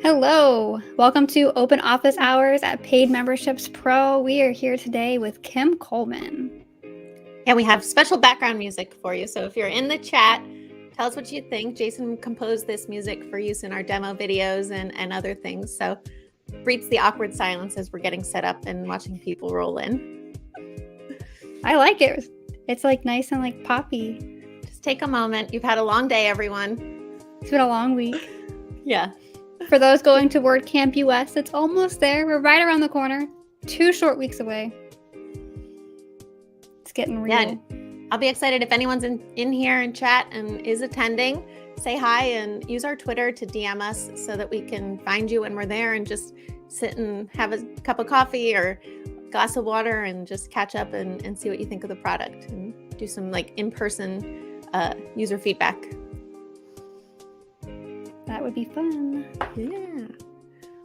Hello, welcome to Open Office Hours at Paid Memberships Pro. We are here today with Kim Coleman. And we have special background music for you. So if you're in the chat, tell us what you think. Jason composed this music for use in our demo videos and other things. So breeds the awkward silence as we're getting set up and watching people roll in. I like it. It's like nice and like poppy. Just take a moment. You've had a long day, everyone. It's been a long week. Yeah. For those going to WordCamp US, it's almost there. We're right around the corner. 2 short weeks away. It's getting real. Yeah, I'll be excited if anyone's in here in chat and is attending. Say hi and use our Twitter to DM us so that we can find you when we're there and just sit and have a cup of coffee or a glass of water and just catch up and see what you think of the product and do some like in-person user feedback. That would be fun. Yeah.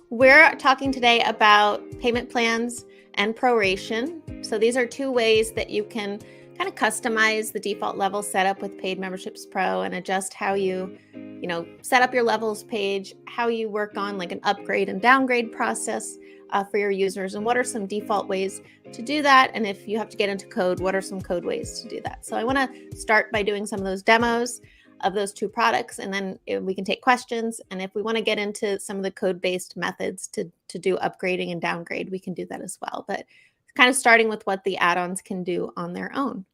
We're talking today about payment plans and proration. So these are 2 ways that you can kind of customize the default level setup with Paid Memberships Pro and adjust how you set up your levels page, how you work on like an upgrade and downgrade process for your users, and what are some default ways to do that. And if you have to get into code, what are some code ways to do that? So I want to start by doing some of those demos of those 2 products, and then we can take questions. And if we want to get into some of the code-based methods to do upgrading and downgrade, we can do that as well. But kind of starting with what the add-ons can do on their own.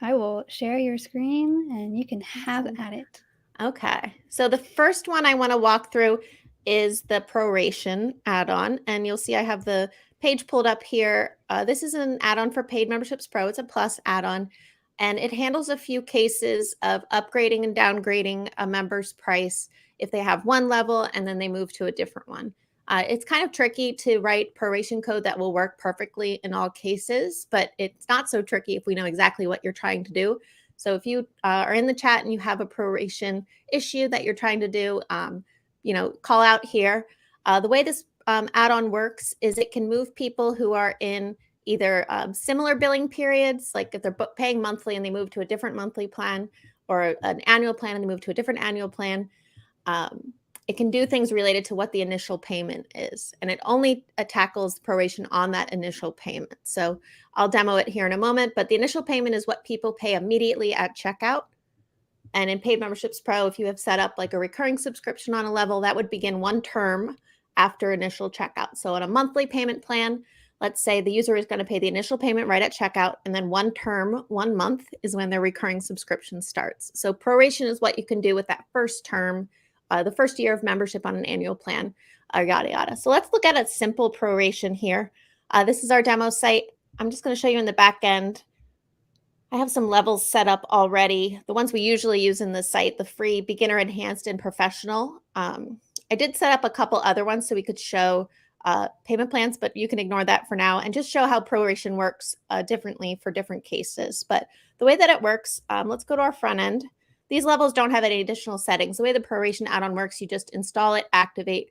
I will share your screen and you can have at it. Okay, so the first one I want to walk through is the Proration add-on, and you'll see I have the page pulled up here. This is an add-on for Paid Memberships Pro. It's a plus add-on, and it handles a few cases of upgrading and downgrading a member's price if they have one level and then they move to a different one. It's kind of tricky to write proration code that will work perfectly in all cases, but it's not so tricky if we know exactly what you're trying to do. So if you are in the chat and you have a proration issue that you're trying to do, call out here. The way this add-on works is it can move people who are in either similar billing periods, like if they're paying monthly and they move to a different monthly plan, or an annual plan and they move to a different annual plan. It can do things related to what the initial payment is, and it only tackles proration on that initial payment. So I'll demo it here in a moment, but the initial payment is what people pay immediately at checkout. And in Paid Memberships Pro, if you have set up like a recurring subscription on a level, that would begin 1 term after initial checkout. So on a monthly payment plan, let's say the user is going to pay the initial payment right at checkout, and then 1 term, 1 month is when their recurring subscription starts. So proration is what you can do with that first term, the first year of membership on an annual plan, yada, yada. So let's look at a simple proration here. This is our demo site. I'm just going to show you in the back end. I have some levels set up already. The ones we usually use in the site, the free, beginner, enhanced, and professional. I did set up a couple other ones so we could show payment plans, but you can ignore that for now and just show how proration works differently for different cases. But the way that it works, let's go to our front end. These levels don't have any additional settings. The way the Proration add-on works, you just install it, activate,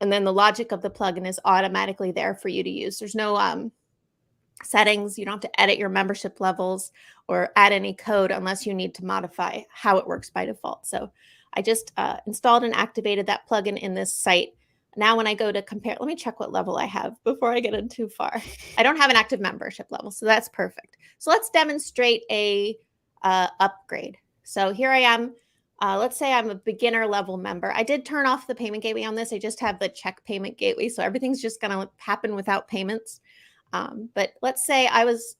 and then the logic of the plugin is automatically there for you to use. There's no settings. You don't have to edit your membership levels or add any code unless you need to modify how it works by default. So I just installed and activated that plugin in this site. Now when I go to compare, let me check what level I have before I get in too far. I don't have an active membership level, so that's perfect. So let's demonstrate a upgrade. So here I am. Let's say I'm a beginner level member. I did turn off the payment gateway on this. I just have the check payment gateway. So everything's just going to happen without payments. But let's say I was,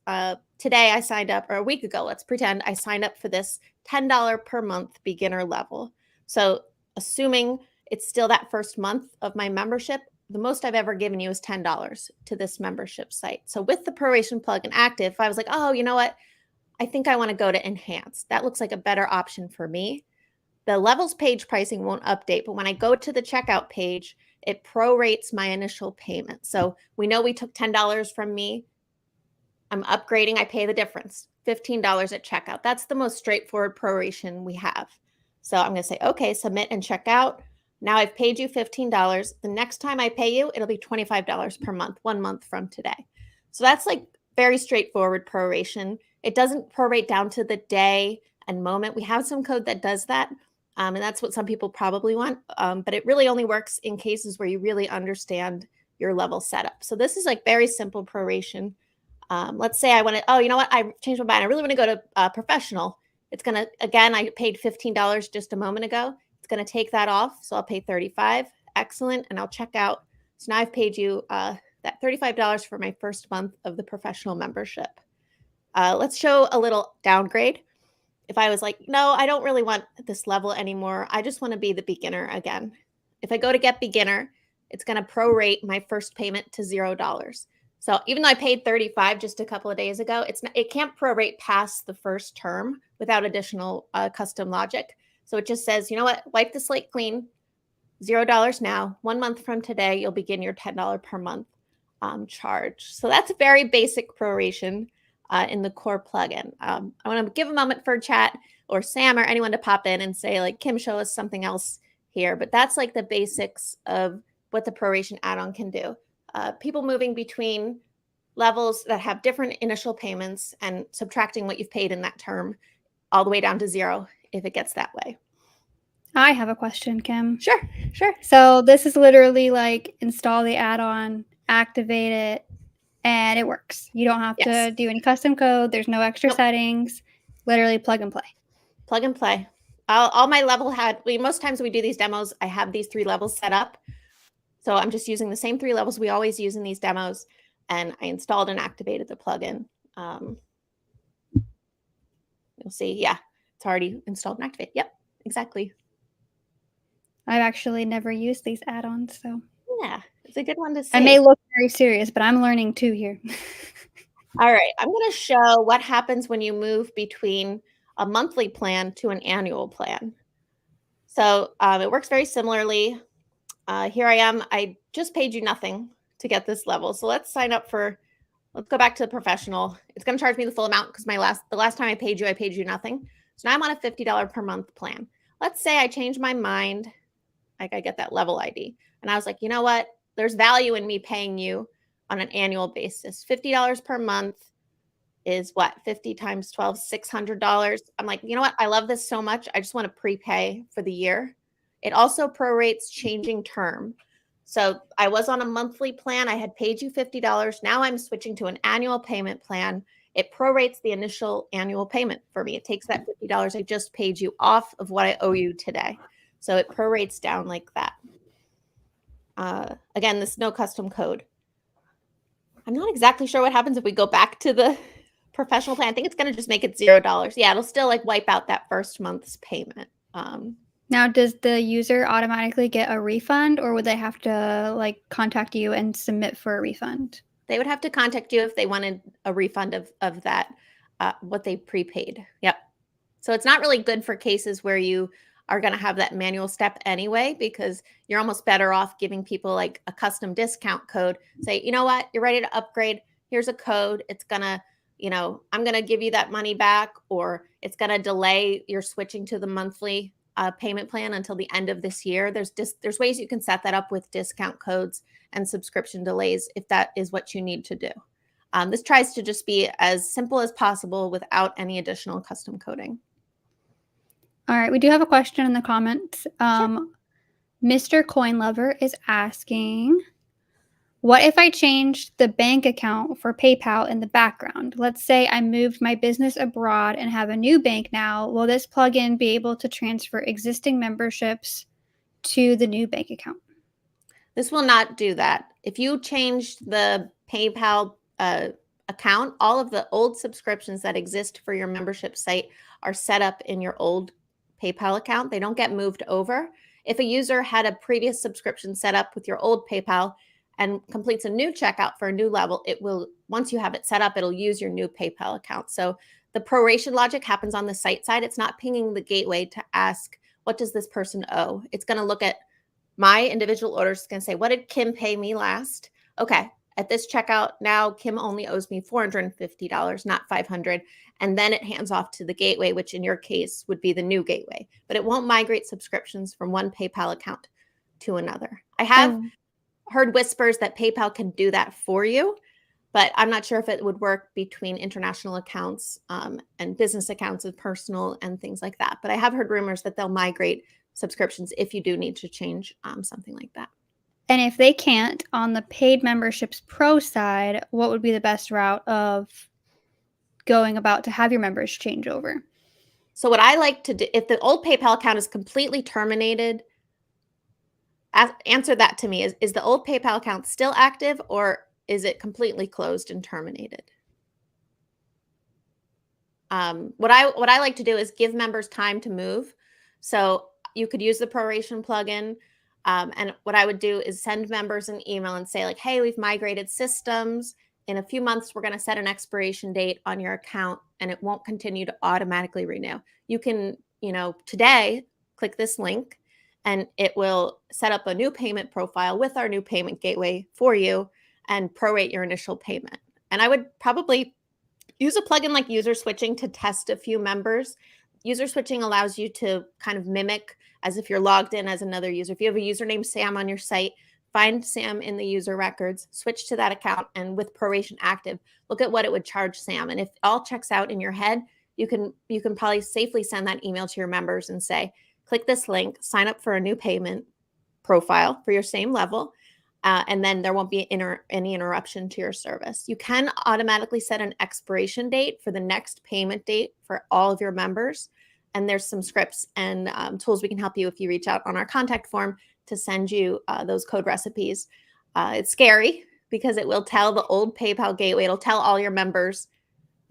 today I signed up, or a week ago, let's pretend I signed up for this $10 per month beginner level. So assuming it's still that first month of my membership, the most I've ever given you is $10 to this membership site. So with the proration plugin active, I was like, oh, you know what? I think I want to go to enhanced. That looks like a better option for me. The levels page pricing won't update, but when I go to the checkout page, it prorates my initial payment. So we know we took $10 from me. I'm upgrading, I pay the difference, $15 at checkout. That's the most straightforward proration we have. So I'm going to say, okay, submit and check out. Now I've paid you $15. The next time I pay you, it'll be $25 per month, 1 month from today. So that's like very straightforward proration. It doesn't prorate down to the day and moment. We have some code that does that. And that's what some people probably want. But it really only works in cases where you really understand your level setup. So this is like very simple proration. Let's say I want to, oh, you know what? I changed my mind. I really want to go to professional. It's going to, again, I paid $15 just a moment ago. It's going to take that off. So I'll pay $35. Excellent. And I'll check out. So now I've paid you that $35 for my first month of the professional membership. Let's show a little downgrade. If I was like, no, I don't really want this level anymore. I just want to be the beginner again. If I go to get beginner, it's going to prorate my first payment to $0. So even though I paid $35 just a couple of days ago, it can't prorate past the first term without additional custom logic. So it just says, you know what, wipe the slate clean, $0 now. 1 month from today, you'll begin your $10 per month charge. So that's a very basic proration in the core plugin. I want to give a moment for chat or Sam or anyone to pop in and say, like, Kim, show us something else here. But that's like the basics of what the proration add-on can do. People moving between levels that have different initial payments and subtracting what you've paid in that term all the way down to 0 if it gets that way. I have a question, Kim. Sure. So this is literally like install the add-on, activate it, and it works. You don't have to do any custom code. There's no extra settings. Literally plug and play. Plug and play. All my level most times we do these demos, I have these 3 levels set up. So I'm just using the same 3 levels we always use in these demos. And I installed and activated the plugin. You'll see, yeah, it's already installed and activated. Yep, exactly. I've actually never used these add-ons, so. Yeah, it's a good one to see. I may look very serious, but I'm learning too here. All right, I'm going to show what happens when you move between a monthly plan to an annual plan. So it works very similarly. Here I am. I just paid you nothing to get this level. So let's sign up let's go back to the professional. It's going to charge me the full amount because the last time I paid you nothing. So now I'm on a $50 per month plan. Let's say I change my mind. Like I get that level ID. And I was like, you know what? There's value in me paying you on an annual basis. $50 per month is what? 50 times 12, $600. I'm like, you know what? I love this so much. I just want to prepay for the year. It also prorates changing term. So I was on a monthly plan. I had paid you $50. Now I'm switching to an annual payment plan. It prorates the initial annual payment for me. It takes that $50 I just paid you off of what I owe you today. So it prorates down like that. Again, this no custom code. I'm not exactly sure what happens if we go back to the professional plan. I think it's going to just make it $0. Yeah, it'll still like wipe out that first month's payment. Now, does the user automatically get a refund, or would they have to like contact you and submit for a refund? They would have to contact you if they wanted a refund of that, what they prepaid. Yep. So it's not really good for cases where you are going to have that manual step anyway, because you're almost better off giving people like a custom discount code. Say, you know what, you're ready to upgrade. Here's a code. It's going to, I'm going to give you that money back, or it's going to delay your switching to the monthly payment plan until the end of this year. There's ways you can set that up with discount codes and subscription delays if that is what you need to do. This tries to just be as simple as possible without any additional custom coding. All right, we do have a question in the comments. Sure. Mr. Coin Lover is asking, what if I changed the bank account for PayPal in the background? Let's say I moved my business abroad and have a new bank now. Will this plugin be able to transfer existing memberships to the new bank account? This will not do that. If you change the PayPal account, all of the old subscriptions that exist for your membership site are set up in your old PayPal account. They don't get moved over. If a user had a previous subscription set up with your old PayPal and completes a new checkout for a new level, it will, once you have it set up, it'll use your new PayPal account. So the proration logic happens on the site side. It's not pinging the gateway to ask, what does this person owe? It's going to look at my individual orders. It's going to say, what did Kim pay me last? Okay, at this checkout, now Kim only owes me $450, not $500. And then it hands off to the gateway, which in your case would be the new gateway. But it won't migrate subscriptions from one PayPal account to another. I have heard whispers that PayPal can do that for you. but I'm not sure if it would work between international accounts and business accounts and personal and things like that. But I have heard rumors that they'll migrate subscriptions if you do need to change something like that. And if they can't, on the paid memberships pro side, what would be the best route of going about to have your members change over? So what I like to do, if the old PayPal account is completely terminated, answer that to me. Is the old PayPal account still active, or is it completely closed and terminated? What I like to do is give members time to move. So you could use the Proration plugin. And what I would do is send members an email and say, like, hey, we've migrated systems. In a few months, we're going to set an expiration date on your account, and it won't continue to automatically renew. You can, today click this link, and it will set up a new payment profile with our new payment gateway for you and prorate your initial payment. And I would probably use a plugin like user switching to test a few members. User switching allows you to kind of mimic as if you're logged in as another user. If you have a user named Sam on your site, find Sam in the user records, switch to that account, and with Proration active, look at what it would charge Sam. And if it all checks out in your head, you can probably safely send that email to your members and say, click this link, sign up for a new payment profile for your same level, and then there won't be any interruption to your service. You can automatically set an expiration date for the next payment date for all of your members. And there's some scripts and tools we can help you if you reach out on our contact form to send you those code recipes. It's scary because it will tell the old PayPal gateway, it'll tell all your members,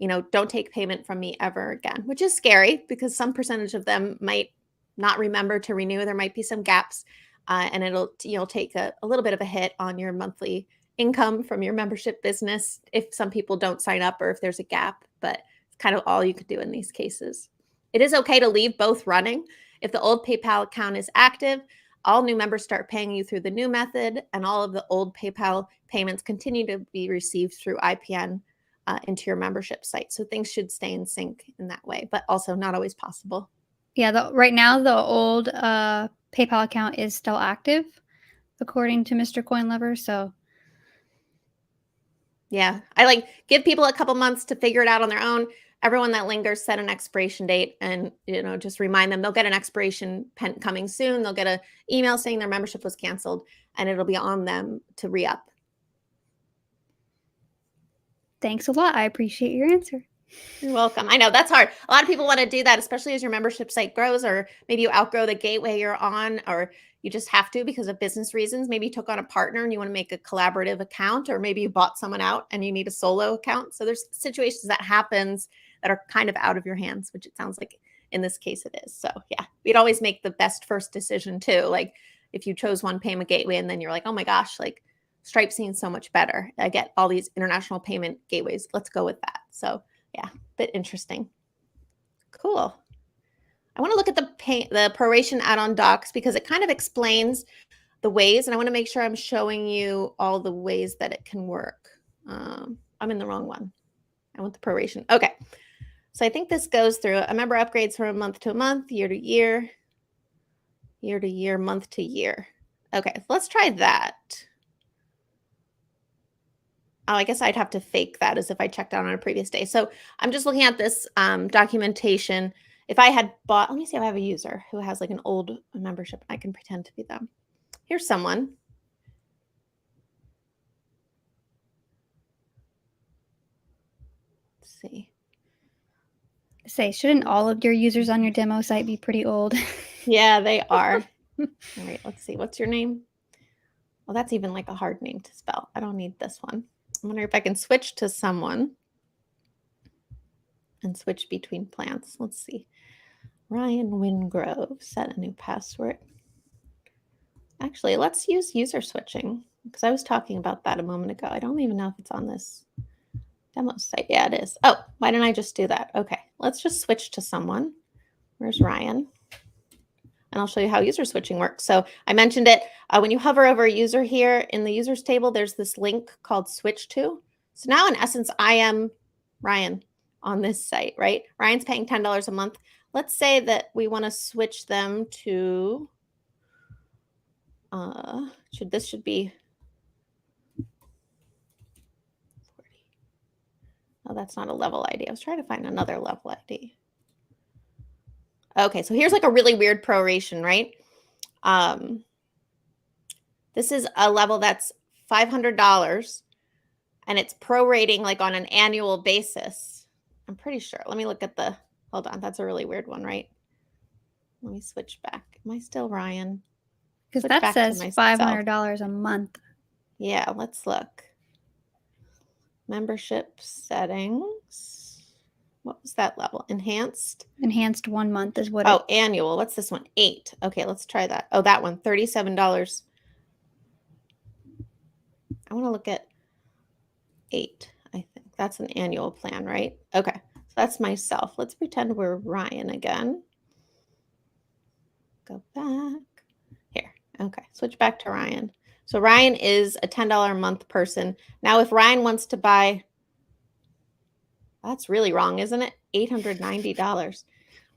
don't take payment from me ever again, which is scary because some percentage of them might not remember to renew. There might be some gaps. And you'll take a little bit of a hit on your monthly income from your membership business if some people don't sign up or if there's a gap, but it's kind of all you could do in these cases. It is okay to leave both running. If the old PayPal account is active, all new members start paying you through the new method, and all of the old PayPal payments continue to be received through IPN into your membership site. So things should stay in sync in that way, but also not always possible. Yeah, right now the old PayPal account is still active, according to Mr. Coin Lover. So yeah, I give people a couple months to figure it out on their own. Everyone that lingers, set an expiration date and, just remind them they'll get an expiration coming soon. They'll get an email saying their membership was canceled, and it'll be on them to re-up. Thanks a lot. I appreciate your answer. You're welcome. I know that's hard. A lot of people want to do that, especially as your membership site grows, or maybe you outgrow the gateway you're on, or you just have to because of business reasons. Maybe you took on a partner and you want to make a collaborative account, or maybe you bought someone out and you need a solo account. So there's situations that happens that are kind of out of your hands, which it sounds like in this case it is. So yeah, we'd always make the best first decision too. Like if you chose one payment gateway and then you're like, oh my gosh, like Stripe seems so much better. I get all these international payment gateways. Let's go with that. So yeah, bit interesting. Cool. I want to look at the Proration add-on docs because it kind of explains the ways, and I want to make sure I'm showing you all the ways that it can work. I'm in the wrong one. I want the Proration. Okay. So I think this goes through a member upgrades from month to month, year to year, year to year, month to year. Okay, let's try that. Oh, I guess I'd have to fake that as if I checked out on a previous day. So I'm just looking at this documentation. If I had bought, let me see if I have a user who has like an old membership. I can pretend to be them. Here's someone. Let's see. Say, shouldn't all of your users on your demo site be pretty old? Yeah, they are. All right, let's see. What's your name? Well, that's even like a hard name to spell. I don't need this one. I wonder if I can switch to someone and switch between plants. Let's see. Ryan Wingrove, set a new password. Actually, let's use user switching because I was talking about that a moment ago. I don't even know if it's on this demo site. Yeah, it is. Oh, why didn't I just do that? Okay, let's just switch to someone. Where's Ryan? And I'll show you how user switching works. So I mentioned it. When you hover over a user here in the users table, there's this link called switch to. So now in essence, I am Ryan on this site, right? Ryan's paying $10 a month. Let's say that we want to switch them to, this should be 40. Oh, that's not a level ID. I was trying to find another level ID. Okay, so here's like a really weird proration, right? This is a level that's $500 and it's prorating like on an annual basis. I'm pretty sure. Let me look at the, hold on. That's a really weird one, right? Let me switch back. Am I still Ryan? Because that says $500 a month. Yeah, let's look. Membership settings. What was that level? Enhanced? Enhanced 1 month is what Oh, annual. What's this one? 8. Okay, let's try that. Oh, that one. $37. I want to look at 8, I think. That's an annual plan, right? Okay, so that's myself. Let's pretend we're Ryan again. Go back. Here. Okay, switch back to Ryan. So Ryan is a $10 a month person. Now, if Ryan wants to buy, that's really wrong, isn't it? $890.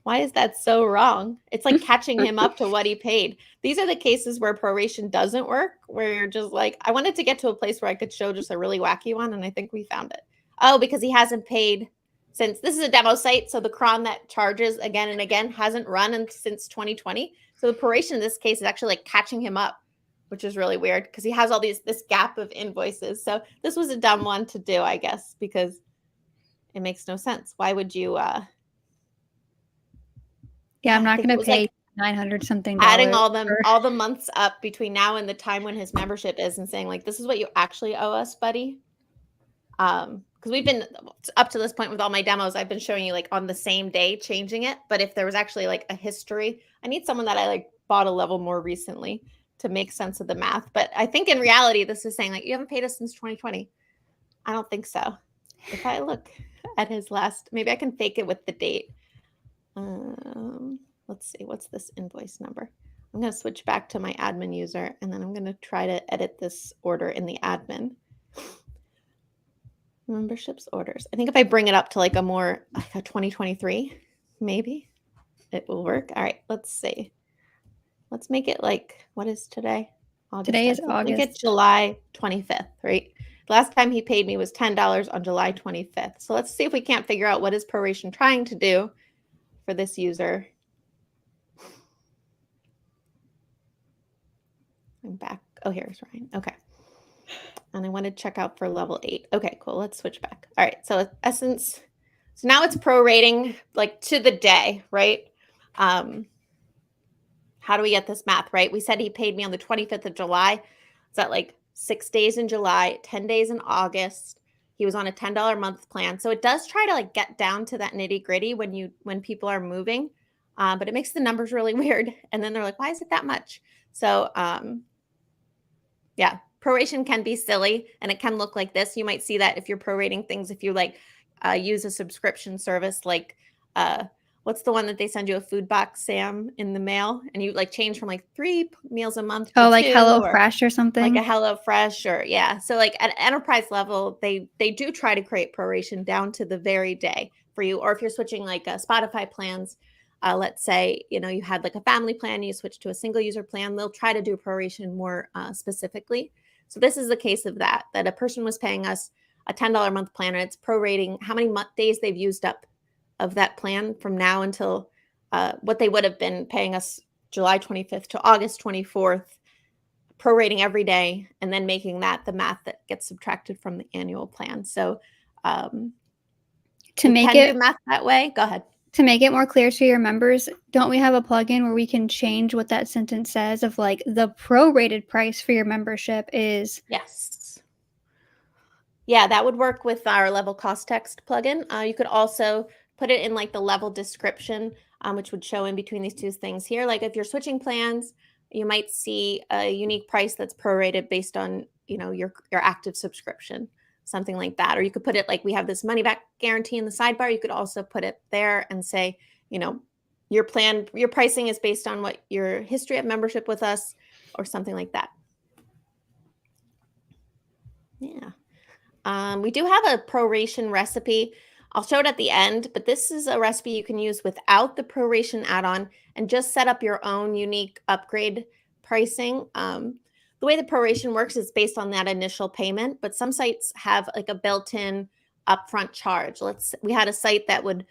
Why is that so wrong? It's like catching him up to what he paid. These are the cases where proration doesn't work, where you're just like, I wanted to get to a place where I could show just a really wacky one, and I think we found it. Oh, because he hasn't paid since, this is a demo site, so the cron that charges again and again hasn't run since 2020. So the proration in this case is actually like catching him up, which is really weird because he has all this gap of invoices. So this was a dumb one to do, I guess, because it makes no sense. Why would you... Yeah, I'm not going to pay like 900 something. Adding all the months up between now and the time when his membership is and saying like, this is what you actually owe us, buddy. Because we've been up to this point with all my demos, I've been showing you like on the same day changing it. But if there was actually like a history, I need someone that I like bought a level more recently to make sense of the math. But I think in reality, this is saying like, you haven't paid us since 2020. I don't think so. If I look at his last, maybe I can fake it with the date. Let's see, what's this invoice number? I'm going to switch back to my admin user, and then I'm going to try to edit this order in the admin. Memberships orders. I think if I bring it up to like a more, like a 2023, maybe it will work. All right, let's see. Let's make it like, what is today? August. Today is August. Make it July 25th, right? Last time he paid me was $10 on July 25th. So let's see if we can't figure out what is proration trying to do for this user. I'm back. Oh, here's Ryan. Okay. And I want to check out for level 8. Okay, cool. Let's switch back. All right. So essence. So now it's prorating like to the day, right? How do we get this math, right? We said he paid me on the 25th of July. Is that like 6 days in July, 10 days in August? He was on a $10 a month plan. So it does try to like get down to that nitty gritty when people are moving, but it makes the numbers really weird. And then they're like, why is it that much? So yeah, proration can be silly and it can look like this. You might see that if you're prorating things, if you like use a subscription service, like what's the one that they send you a food box, Sam, in the mail, and you like change from like 3 meals a month to like 2, HelloFresh or something, like a HelloFresh, or yeah. So like at enterprise level, they do try to create proration down to the very day for you. Or if you're switching like Spotify plans, let's say, you know, you had like a family plan, you switch to a single user plan, they'll try to do proration more specifically. So this is the case of that a person was paying us a $10 a month plan and it's prorating how many days they've used up of that plan from now until what they would have been paying us July 25th to August 24th, prorating every day, and then making that the math that gets subtracted from the annual plan. So to make it do math that way, go ahead. To make it more clear to your members, don't we have a plugin where we can change what that sentence says of like the prorated price for your membership is? Yes. Yeah, that would work with our level cost text plugin. You could also put it in like the level description, which would show in between these two things here. Like if you're switching plans, you might see a unique price that's prorated based on, you know, your active subscription, something like that. Or you could put it like we have this money back guarantee in the sidebar. You could also put it there and say, you know, your pricing is based on what your history of membership with us or something like that. Yeah. We do have a proration recipe. I'll show it at the end, but this is a recipe you can use without the proration add-on and just set up your own unique upgrade pricing. The way the proration works is based on that initial payment, but some sites have like a built-in upfront charge. We had a site that would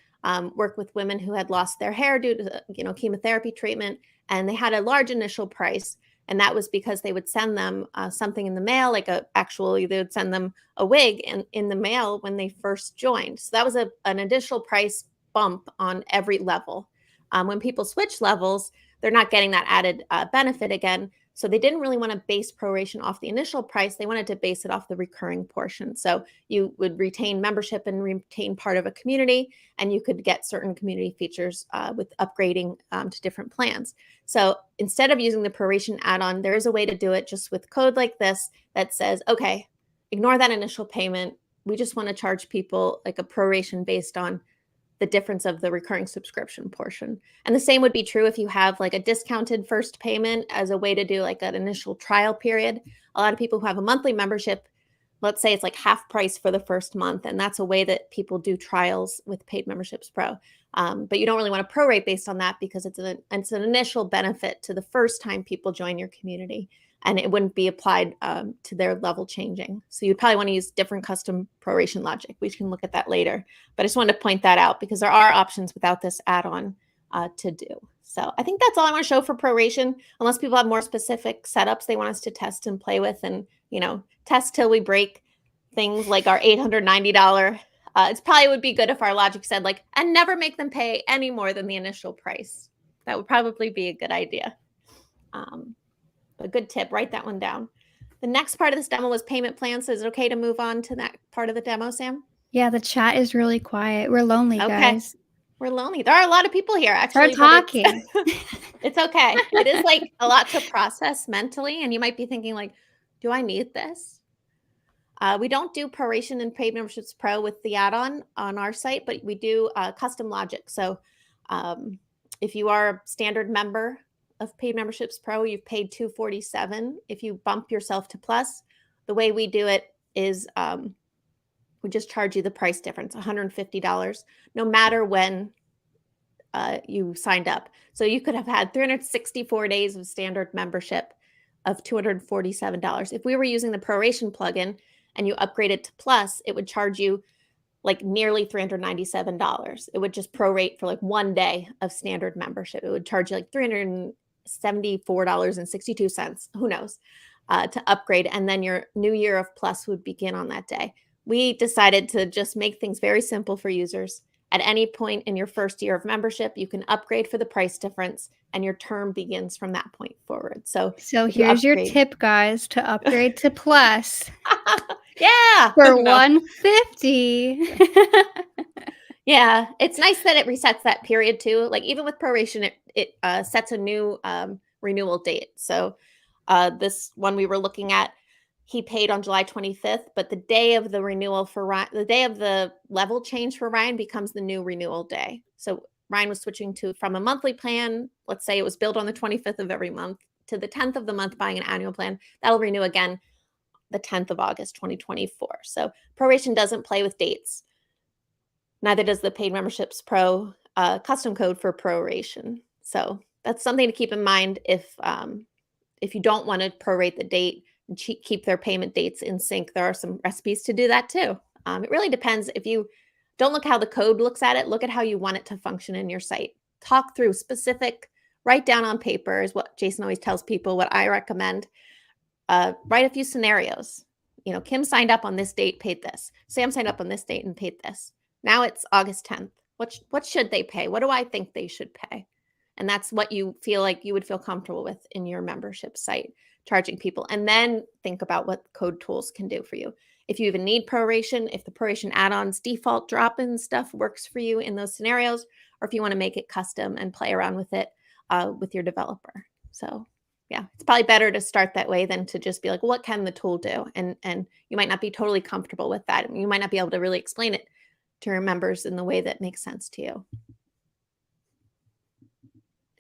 work with women who had lost their hair due to chemotherapy treatment, and they had a large initial price. And that was because they would send them something in the mail, like they would send them a wig in the mail when they first joined. So that was an additional price bump on every level. When people switch levels, they're not getting that added benefit again. So they didn't really want to base proration off the initial price. They wanted to base it off the recurring portion. So you would retain membership and retain part of a community, and you could get certain community features with upgrading to different plans. So instead of using the proration add-on, there is a way to do it just with code like this that says, okay, ignore that initial payment. We just want to charge people like a proration based on the difference of the recurring subscription portion. And the same would be true if you have like a discounted first payment as a way to do like an initial trial period. A lot of people who have a monthly membership, let's say it's like half price for the first month. And that's a way that people do trials with Paid Memberships Pro. But you don't really want to prorate based on that because it's an initial benefit to the first time people join your community. And it wouldn't be applied to their level changing. So you'd probably want to use different custom proration logic. We can look at that later. But I just wanted to point that out because there are options without this add-on to do. So I think that's all I want to show for proration, unless people have more specific setups they want us to test and play with and, test till we break things like our $890. It probably would be good if our logic said and never make them pay any more than the initial price. That would probably be a good idea. A good tip, write that one down. The next part of this demo was payment plans. So is it okay to move on to that part of the demo, Sam? Yeah, the chat is really quiet. We're lonely, guys. We're lonely. There are a lot of people here, actually. Start talking. It's okay. It is a lot to process mentally. And you might be thinking do I need this? We don't do proration and Paid Memberships Pro with the add-on on our site, but we do custom logic. So if you are a standard member of Paid Memberships Pro, you've paid $247. If you bump yourself to Plus, the way we do it is we just charge you the price difference, $150, no matter when you signed up. So you could have had 364 days of standard membership of $247. If we were using the proration plugin and you upgraded to Plus, it would charge you nearly $397. It would just prorate for 1 day of standard membership. It would charge you $374.62, who knows, to upgrade. And then your new year of Plus would begin on that day. We decided to just make things very simple for users. At any point in your first year of membership, you can upgrade for the price difference, and your term begins from that point forward. So here's your tip, guys, to upgrade to Plus. Yeah. For $150. Yeah. It's nice that it resets that period too. Even with proration, it sets a new renewal date. So this one we were looking at, he paid on July 25th, but the day of the renewal for Ryan, the day of the level change for Ryan becomes the new renewal day. So Ryan was switching from a monthly plan. Let's say it was billed on the 25th of every month to the 10th of the month buying an annual plan. That'll renew again the 10th of August, 2024. So proration doesn't play with dates. Neither does the Paid Memberships Pro custom code for proration. So that's something to keep in mind if you don't want to prorate the date and keep their payment dates in sync. There are some recipes to do that too. It really depends. If you don't look how the code looks at it, look at how you want it to function in your site. Talk through write down on paper is what Jason always tells people, what I recommend. Write a few scenarios. Kim signed up on this date, paid this. Sam signed up on this date and paid this. Now it's August 10th. What should they pay? What do I think they should pay? And that's what you feel like you would feel comfortable with in your membership site, charging people. And then think about what code tools can do for you. If you even need proration, if the proration add-ons default drop-in stuff works for you in those scenarios, or if you want to make it custom and play around with it with your developer. So yeah, it's probably better to start that way than to just be well, what can the tool do? And you might not be totally comfortable with that. You might not be able to really explain it to your members in the way that makes sense to you.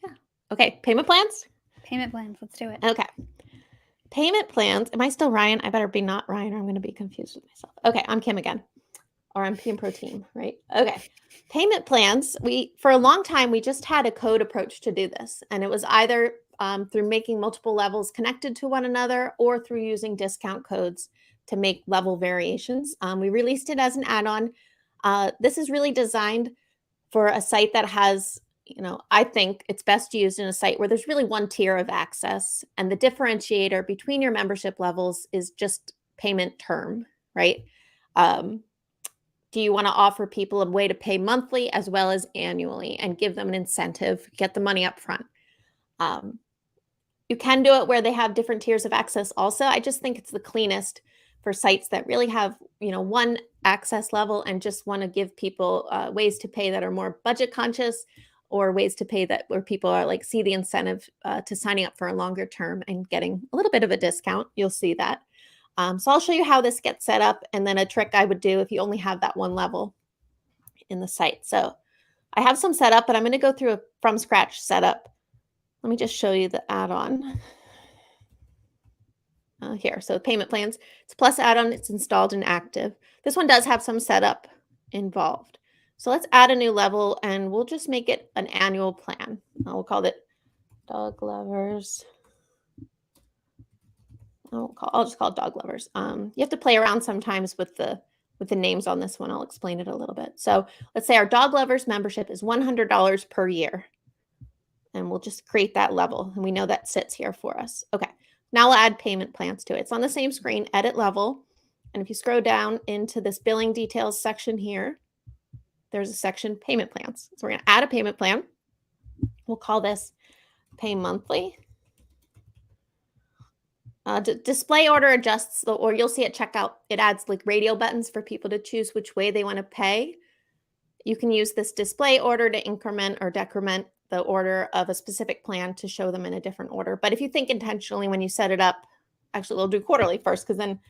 Yeah. Okay. Payment plans? Payment plans. Let's do it. Okay. Payment plans. Am I still Ryan? I better be not Ryan or I'm going to be confused with myself. Okay. I'm Kim again. Or I'm PM Pro Team, right? Okay. Payment plans. For a long time, we just had a code approach to do this. And it was either through making multiple levels connected to one another or through using discount codes to make level variations. We released it as an add-on. This is really designed for a site that has, I think it's best used in a site where there's really one tier of access, and the differentiator between your membership levels is just payment term, right? Do you want to offer people a way to pay monthly as well as annually and give them an incentive, get the money up front? You can do it where they have different tiers of access also. I just think it's the cleanest for sites that really have, one access level and just want to give people ways to pay that are more budget conscious, or ways to pay that where people are like see the incentive to signing up for a longer term and getting a little bit of a discount. You'll see that. So I'll show you how this gets set up, and then a trick I would do if you only have that one level in the site. So I have some set up, but I'm going to go through a from scratch setup. Let me just show you the add-on here. So payment plans, it's plus add-on, it's installed and active. This one does have some setup involved. So let's add a new level, and we'll just make it an annual plan. We'll call it Dog Lovers. I'll just call it Dog Lovers. You have to play around sometimes with the names on this one. I'll explain it a little bit. So let's say our Dog Lovers membership is $100 per year. And we'll just create that level. And we know that sits here for us. Okay, now we'll add payment plans to it. It's on the same screen, edit level. And if you scroll down into this billing details section here, there's a section payment plans. So we're going to add a payment plan. We'll call this pay monthly. Display order adjusts, or you'll see at checkout, it adds like radio buttons for people to choose which way they want to pay. You can use this display order to increment or decrement the order of a specific plan to show them in a different order. But if you think intentionally when you set it up, actually we'll do quarterly first, because then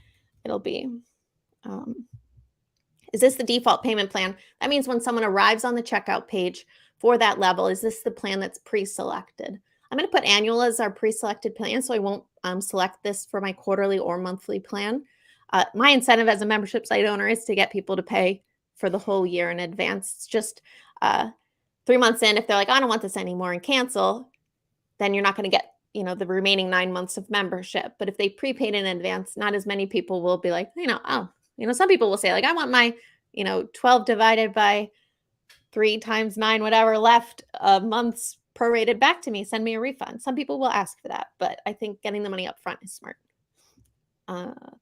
it'll be, is this the default payment plan? That means when someone arrives on the checkout page for that level, is this the plan that's pre-selected? I'm going to put annual as our pre-selected plan, so I won't select this for my quarterly or monthly plan. My incentive as a membership site owner is to get people to pay for the whole year in advance. It's just 3 months in, if they're like, I don't want this anymore and cancel, then you're not going to get, the remaining 9 months of membership. But if they prepaid in advance, not as many people will be like, some people will say like, I want my, 12 divided by 3 times 9, whatever left months prorated back to me, send me a refund. Some people will ask for that, but I think getting the money up front is smart.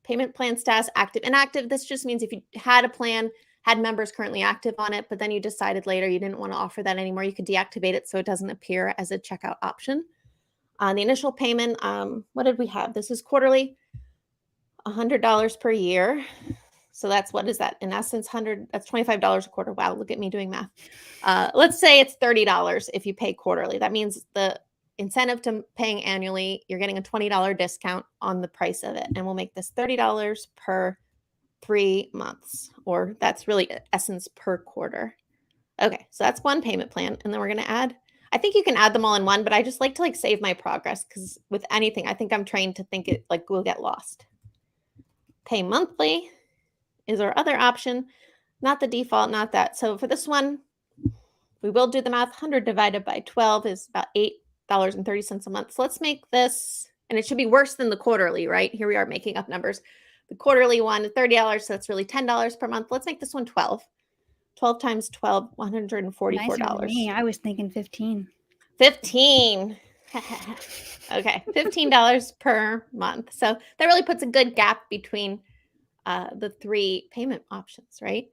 Payment plan status, active, inactive. This just means if you had a plan, had members currently active on it, but then you decided later you didn't want to offer that anymore, you could deactivate it so it doesn't appear as a checkout option. The initial payment, what did we have? This is quarterly, $100 per year. So that's, what is that? In essence, that's $25 a quarter. Wow, look at me doing math. Let's say it's $30 if you pay quarterly. That means the incentive to paying annually, you're getting a $20 discount on the price of it. And we'll make this $30 per 3 months, or that's really essence per quarter. Okay, so that's one payment plan. And then we're going to add, I think you can add them all in one, but I just like to save my progress, because with anything, I think I'm trained to think it will get lost. Pay monthly is our other option, not the default, not that. So for this one, we will do the math. 100 divided by 12 is about $8.30 a month. So let's make this, and it should be worse than the quarterly, right? Here we are making up numbers. The quarterly one is $30, so that's really $10 per month. Let's make this one 12. 12 times 12, $144. Nicer than me. I was thinking 15. 15. Okay, $15 per month. So that really puts a good gap between the 3 payment options, right?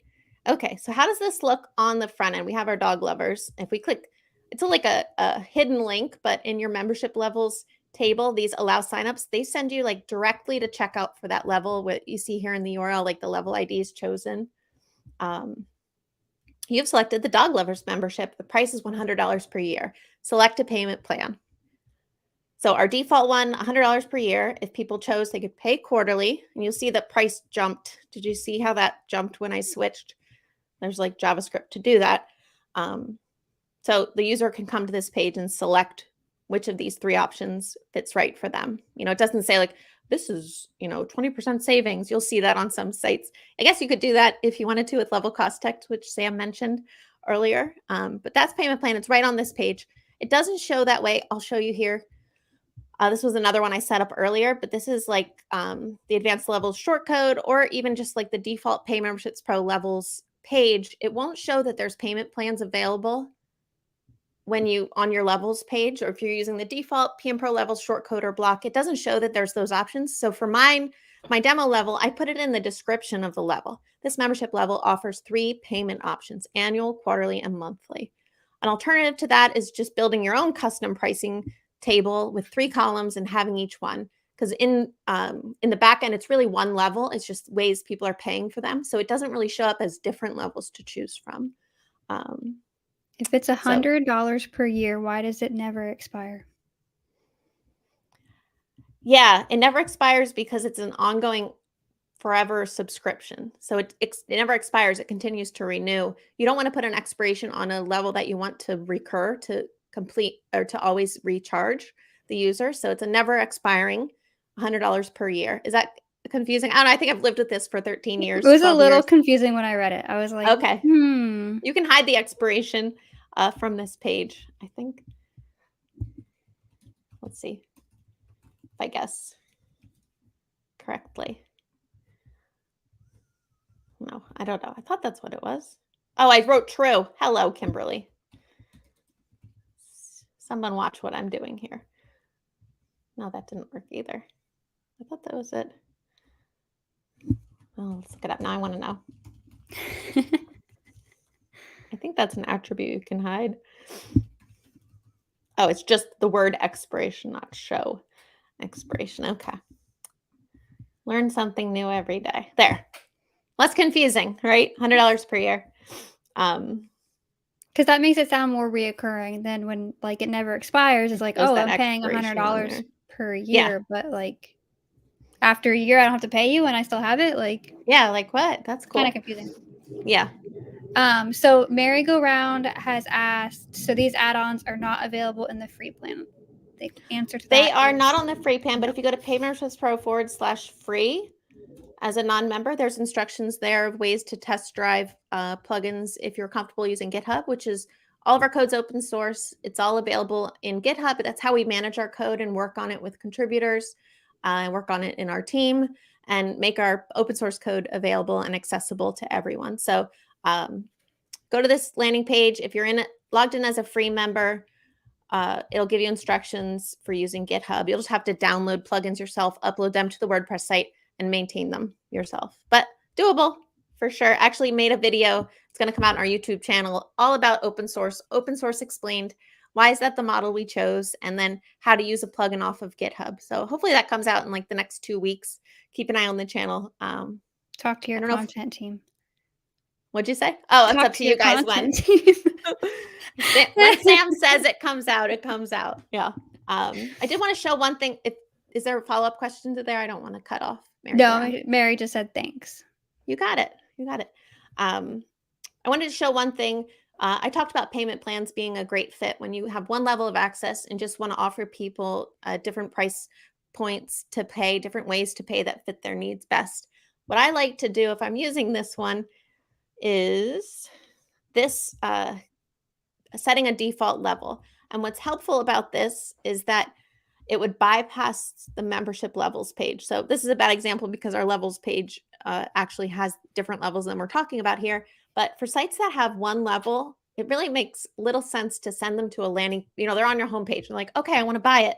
Okay, so how does this look on the front end? We have our Dog Lovers. If we click, it's like a hidden link, but in your membership levels table, these allow signups. They send you directly to checkout for that level. What you see here in the URL, the level ID is chosen. You've selected the Dog Lovers membership. The price is $100 per year. Select a payment plan. So our default one, $100 per year. If people chose, they could pay quarterly, and you'll see the price jumped. Did you see how that jumped when I switched? There's JavaScript to do that. So the user can come to this page and select which of these 3 options fits right for them. It doesn't say this is, 20% savings. You'll see that on some sites. I guess you could do that if you wanted to with level cost text, which Sam mentioned earlier. But that's payment plan. It's right on this page. It doesn't show that way. I'll show you here. This was another one I set up earlier, but this is like the advanced levels short code, or even just like the default Pay Memberships Pro levels page. It won't show that there's payment plans available when you on your levels page, or if you're using the default PM Pro levels short code or block, it doesn't show that there's those options. So for my demo level, I put it in the description of the level. This membership level offers 3 payment options: annual, quarterly, and monthly. An alternative to that is just building your own custom pricing table with 3 columns and having each one. Because in the back end, it's really one level. It's just ways people are paying for them. So it doesn't really show up as different levels to choose from. If it's $100 per year, why does it never expire? Yeah, it never expires because it's an ongoing forever subscription. So it never expires. It continues to renew. You don't want to put an expiration on a level that you want to recur, to complete, or to always recharge the user. So it's a never expiring $100 per year. Is that confusing? I don't know. I think I've lived with this for 13 years. It was a 12 little years. confusing when I read it. I was like, okay. You can hide the expiration from this page, I think. Let's see if I guess correctly. No, I don't know. I thought that's what it was. Oh, I wrote true. Hello, Kimberly. Someone watch what I'm doing here. No, that didn't work either. I thought that was it. Oh, let's look it up. Now I want to know. I think that's an attribute you can hide. Oh, it's just the word expiration, not show expiration. Okay. Learn something new every day. There. Less confusing, right? $100 per year. Because that makes it sound more reoccurring than when like it never expires. It's like, oh, I'm paying $100 per year, but like after a year, I don't have to pay you and I still have it. Like, yeah, like what? That's cool. Kind of confusing. Yeah. So Merry-Go-Round has asked, so these add-ons are not available in the free plan. The answer to that they are not on the free plan, but if you go to paymemberships.pro/free as a non-member, there's instructions there of ways to test drive plugins if you're comfortable using GitHub, which is all of our code's open source. It's all available in GitHub. That's how we manage our code and work on it with contributors, and work on it in our team, and make our open source code available and accessible to everyone. So go to this landing page. If you're logged in as a free member, it'll give you instructions for using GitHub. You'll just have to download plugins yourself, upload them to the WordPress site, and maintain them yourself. But doable for sure. Actually made a video. It's going to come out on our YouTube channel all about open source explained. Why is that the model we chose? And then how to use a plugin off of GitHub. So hopefully that comes out in like the next 2 weeks. Keep an eye on the channel. Talk to your content team. What'd you say? Oh, it's up to you guys when. When Sam says it comes out, it comes out. Yeah. I did want to show one thing. Is there a follow-up question to there? I don't want to cut off Mary. No, Mary just said thanks. You got it. I wanted to show one thing. I talked about payment plans being a great fit when you have one level of access and just want to offer people different price points to pay, different ways to pay that fit their needs best. What I like to do if I'm using this one is this setting a default level. And what's helpful about this is that it would bypass the membership levels page. So this is a bad example because our levels page actually has different levels than we're talking about here. But for sites that have one level, it really makes little sense to send them to a landing. They're on your homepage. They're like, okay, I want to buy it.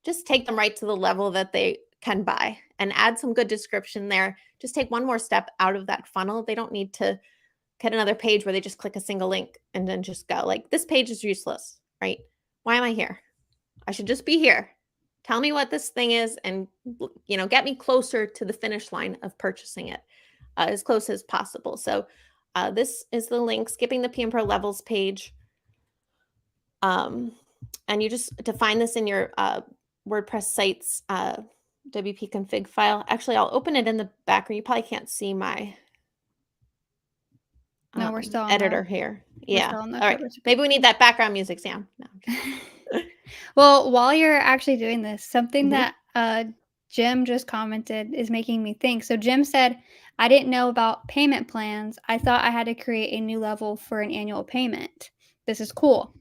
Just take them right to the level that they can buy and add some good description there. Just take one more step out of that funnel. They don't need to get another page where they just click a single link and then just go. Like, this page is useless, right? Why am I here? I should just be here. Tell me what this thing is and, get me closer to the finish line of purchasing it as close as possible. So this is the link, skipping the PM Pro levels page. And you just define this in your WordPress site's WP config file. Actually, I'll open it in the background. You probably can't see my no, we're still on editor here. Yeah. All right. Maybe we need that background music, Sam. No. Well, while you're actually doing this, something that Jim just commented is making me think. So Jim said, I didn't know about payment plans. I thought I had to create a new level for an annual payment. This is cool.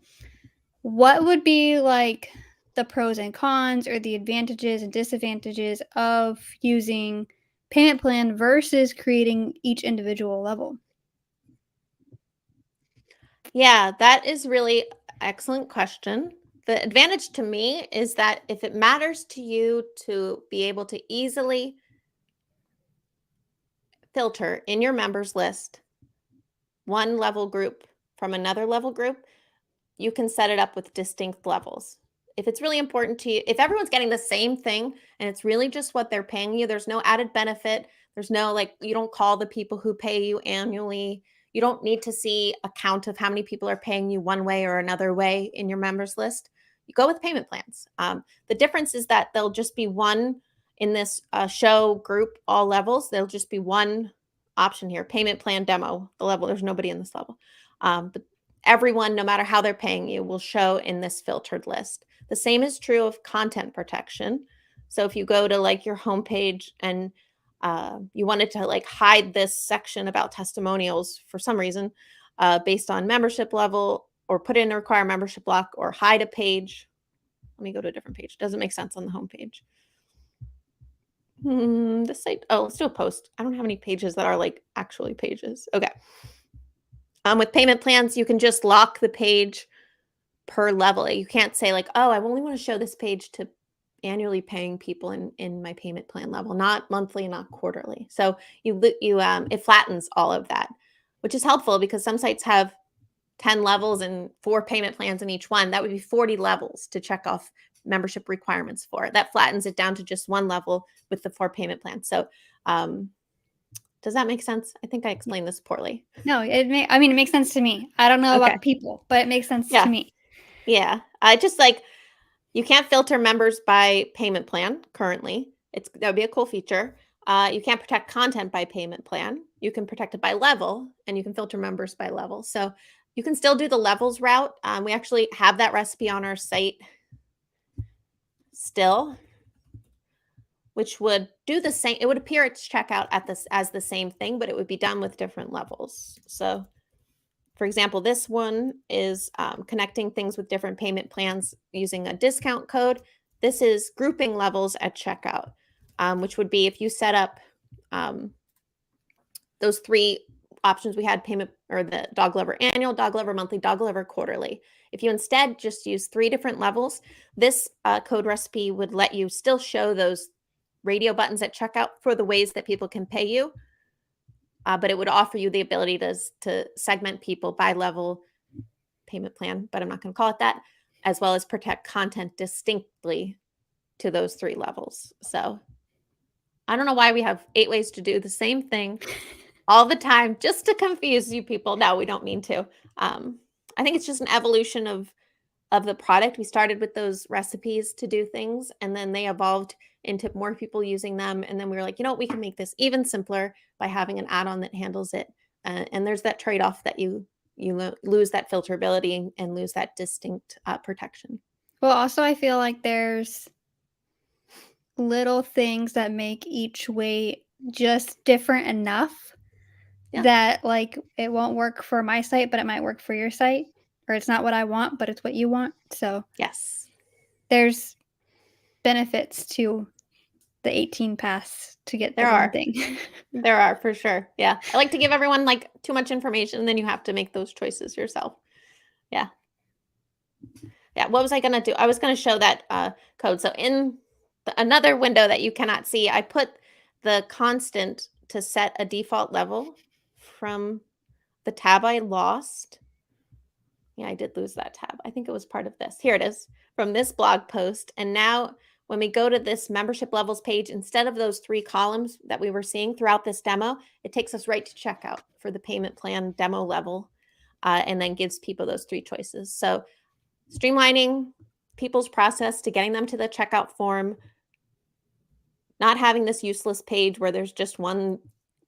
What would be like the pros and cons or the advantages and disadvantages of using payment plan versus creating each individual level? Yeah, that is really excellent question. The advantage to me is that if it matters to you to be able to easily filter in your members list one level group from another level group, you can set it up with distinct levels. If it's really important to you, if everyone's getting the same thing and it's really just what they're paying you, there's no added benefit. There's no, like, you don't call the people who pay you annually. You don't need to see a count of how many people are paying you one way or another way in your members list. You go with payment plans. The difference is that there'll just be one in this show group, all levels. There'll just be one option here, payment plan demo, the level. There's nobody in this level. But everyone, no matter how they're paying you, will show in this filtered list. The same is true of content protection. So if you go to like your homepage and you wanted to like hide this section about testimonials for some reason based on membership level, or put in a require membership block, or hide a page. Let me go to a different page. It doesn't make sense on the homepage. This site, oh, let's do a post. I don't have any pages that are like actually pages. Okay. With payment plans, you can just lock the page per level. You can't say like, oh, I only want to show this page to annually paying people in my payment plan level, not monthly, not quarterly. So it flattens all of that, which is helpful because some sites have 10 levels and 4 payment plans in each one. That would be 40 levels to check off membership requirements for. That flattens it down to just one level with the 4 payment plans. So does that make sense? I think I explained this poorly. No, it makes sense to me. I don't know about people, but it makes sense to me. Yeah. Just like, you can't filter members by payment plan currently. That would be a cool feature. You can't protect content by payment plan. You can protect it by level, and you can filter members by level. So you can still do the levels route. We actually have that recipe on our site still, which would do the same. It would appear at checkout as the same thing, but it would be done with different levels. So for example, this one is connecting things with different payment plans using a discount code. This is grouping levels at checkout, which would be if you set up those 3 options we had, payment or the dog lover annual, dog lover monthly, dog lover quarterly. If you instead just use 3 different levels, this code recipe would let you still show those radio buttons at checkout for the ways that people can pay you. But it would offer you the ability to segment people by level payment plan, but I'm not going to call it that, as well as protect content distinctly to those 3 levels. So I don't know why we have 8 ways to do the same thing all the time just to confuse you people. No, we don't mean to. I think it's just an evolution of the product. We started with those recipes to do things, and then they evolved into more people using them. And then we were like, you know what, we can make this even simpler by having an add-on that handles it. And there's that trade-off that you lose that filterability and lose that distinct protection. Well, also, I feel like there's little things that make each way just different enough that, like, it won't work for my site, but it might work for your site. Or it's not what I want, but it's what you want. So yes, there's benefits to the 18 paths to get the one thing. There are, for sure. Yeah. I like to give everyone like too much information, and then you have to make those choices yourself. Yeah. Yeah. What was I going to do? I was going to show that code. So in another window that you cannot see, I put the constant to set a default level from the tab I lost. Yeah, I did lose that tab. I think it was part of this. Here it is from this blog post. And now when we go to this membership levels page, instead of those 3 columns that we were seeing throughout this demo, it takes us right to checkout for the payment plan demo level, and then gives people those 3 choices. So streamlining people's process to getting them to the checkout form, not having this useless page where there's just one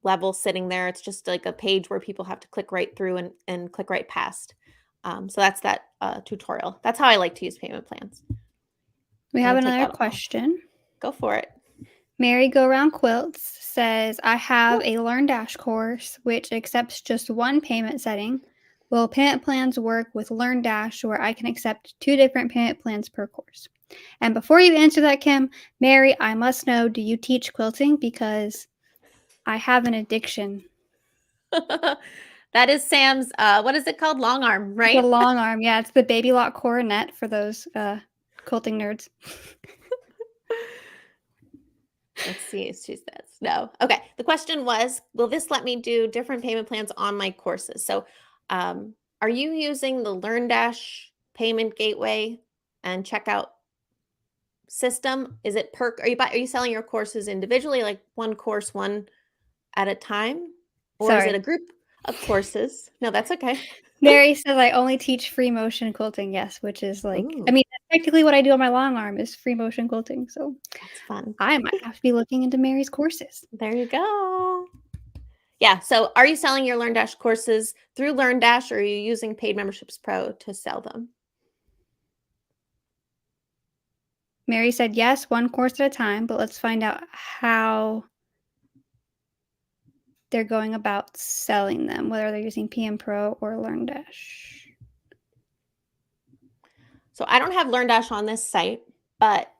level sitting there. It's just like a page where people have to click right through and click right past. So that's that tutorial. That's how I like to use payment plans. We have another question. Go for it. Mary Go Round Quilts says, I have a LearnDash course which accepts just one payment setting. Will payment plans work with LearnDash where I can accept 2 different payment plans per course? And before you answer that, Kim, Mary, I must know, do you teach quilting? Because I have an addiction. That is Sam's, what is it called? Long arm, The right? long arm, yeah, it's the baby lock coronet for those quilting nerds. Let's see. She says no. Okay. The question was, will this let me do different payment plans on my courses? So, are you using the LearnDash payment gateway and checkout system? Is it are you selling your courses individually, like one course, one at a time? Or is it a Sorry. group of courses? No, that's okay. Mary says I only teach free motion quilting, yes, which is like, I Ooh, mean, that's technically what I do on my long arm is free motion quilting. So that's fun. I might have to be looking into Mary's courses. There you go. Yeah. So are you selling your LearnDash courses through LearnDash, or are you using Paid Memberships Pro to sell them? Mary said yes, one course at a time, but let's find out how they're going about selling them, whether they're using PM Pro or LearnDash. So I don't have LearnDash on this site, but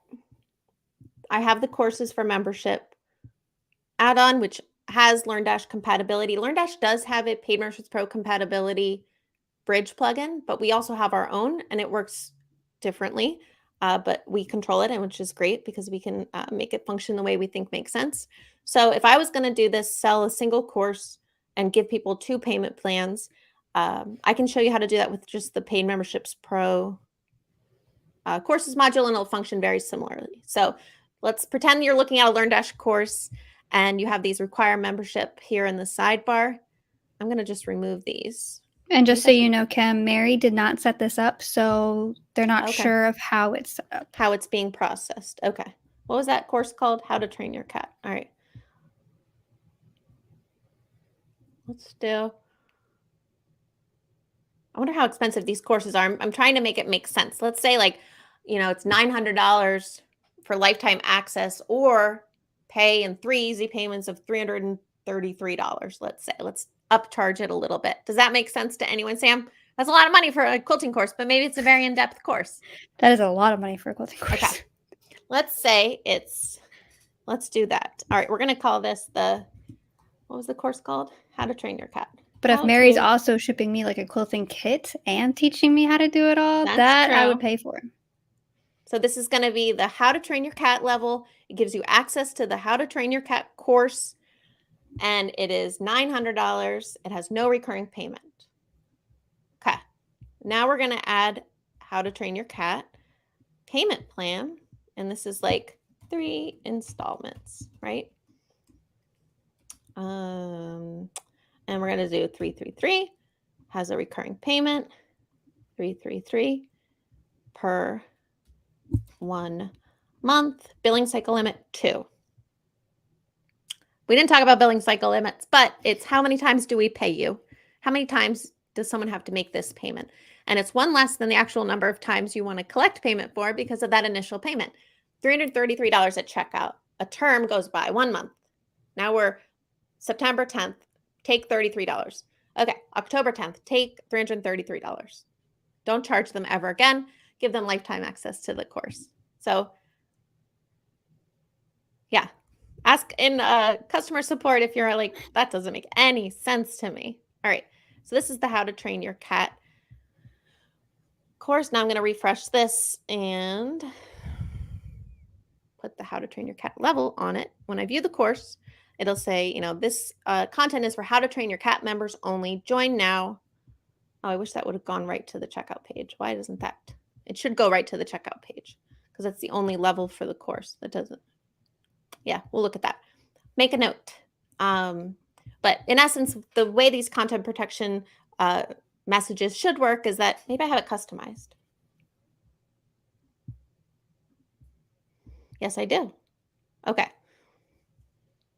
I have the courses for membership add-on, which has LearnDash compatibility. LearnDash does have a Paid Memberships Pro compatibility bridge plugin, but we also have our own, and it works differently. But we control it, and which is great because we can make it function the way we think makes sense. So if I was going to do this, sell a single course and give people 2 payment plans, I can show you how to do that with just the Paid Memberships Pro courses module, and it'll function very similarly. So let's pretend you're looking at a LearnDash course and you have these require membership here in the sidebar. I'm going to just remove these. And just so you know, Kim, Mary did not set this up, so they're not sure of how it's set up. How it's being processed. Okay. What was that course called? How to Train Your Cat. All right. Let's do. I wonder how expensive these courses are. I'm trying to make it make sense. Let's say it's $900 for lifetime access, or pay in 3 easy payments of $333. Let's say, let's upcharge it a little bit. Does that make sense to anyone, Sam? That's a lot of money for a quilting course, but maybe it's a very in-depth course. That is a lot of money for a quilting course. Okay. Let's say let's do that. All right. We're going to call this what was the course called? How to Train Your Cat. But if Mary's also shipping me like a quilting kit and teaching me how to do it all, that I would pay for. So this is going to be the How to Train Your Cat level. It gives you access to the How to Train Your Cat course, and it is $900. It has no recurring payment. Okay. Now we're going to add How to Train Your Cat payment plan, and this is like 3 installments, right? And we're going to do 333, has a recurring payment, 333 per 1 month, billing cycle limit 2. We didn't talk about billing cycle limits, but it's how many times do we pay you? How many times does someone have to make this payment? And it's 1 less than the actual number of times you want to collect payment for because of that initial payment. $333 at checkout. A term goes by 1 month. Now we're September 10th, take $33. Okay, October 10th, take $333. Don't charge them ever again. Give them lifetime access to the course. So yeah, ask in customer support if you're like, that doesn't make any sense to me. All right, so this is the How to Train Your Cat course. Now I'm going to refresh this and put the How to Train Your Cat level on it. When I view the course, it'll say, this content is for How to Train Your Cat members only. Join now. Oh, I wish that would have gone right to the checkout page. Why doesn't that? It should go right to the checkout page because that's the only level for the course that doesn't. Yeah, we'll look at that. Make a note. But in essence, the way these content protection messages should work is that maybe I have it customized. Yes, I do. Okay.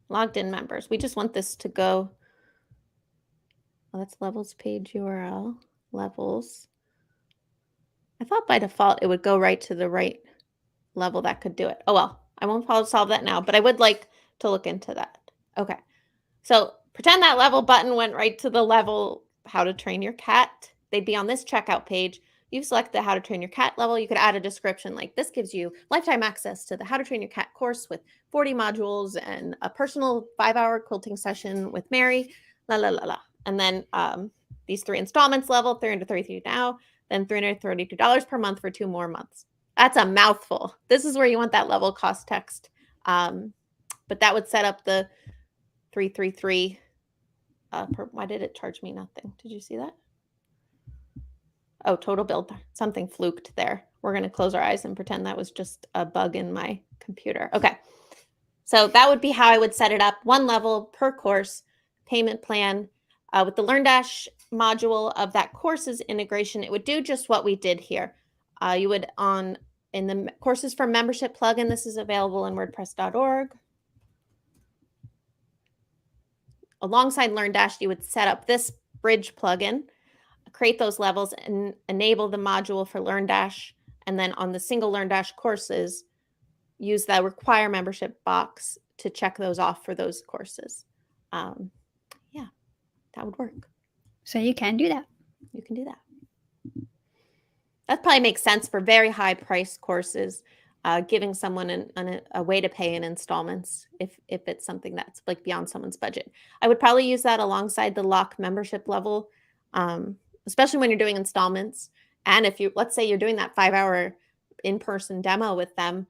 Logged in members. We just want this to go. Oh, that's levels page URL. Levels. I thought by default it would go right to the right level that could do it. Oh, well, I won't solve that now, but I would like to look into that. Okay. So pretend that level button went right to the level How to Train Your Cat. They'd be on this checkout page. you select the How to Train Your Cat level, you could add a description like this gives you lifetime access to the How to Train Your Cat course with 40 modules and a personal 5-hour quilting session with Mary, la, la, la, la. And then these 3 installments level, $333 now, then $332 per month for 2 more months. That's a mouthful. This is where you want that level cost text. But that would set up the 333. Why did it charge me nothing? Did you see that? Oh, total bill, something fluked there. We're going to close our eyes and pretend that was just a bug in my computer. Okay. So that would be how I would set it up. 1 level per course, payment plan. With the LearnDash module of that courses integration, it would do just what we did here. You would in the courses for membership plugin, this is available in WordPress.org. Alongside LearnDash, you would set up this bridge plugin, create those levels, and enable the module for LearnDash. And then on the single LearnDash courses, use the require membership box to check those off for those courses. Yeah, that would work. So you can do that. You can do that. That probably makes sense for very high price courses, giving someone a way to pay in installments if it's something that's like beyond someone's budget. I would probably use that alongside the lock membership level, especially when you're doing installments. And if let's say you're doing that 5-hour in-person demo with them,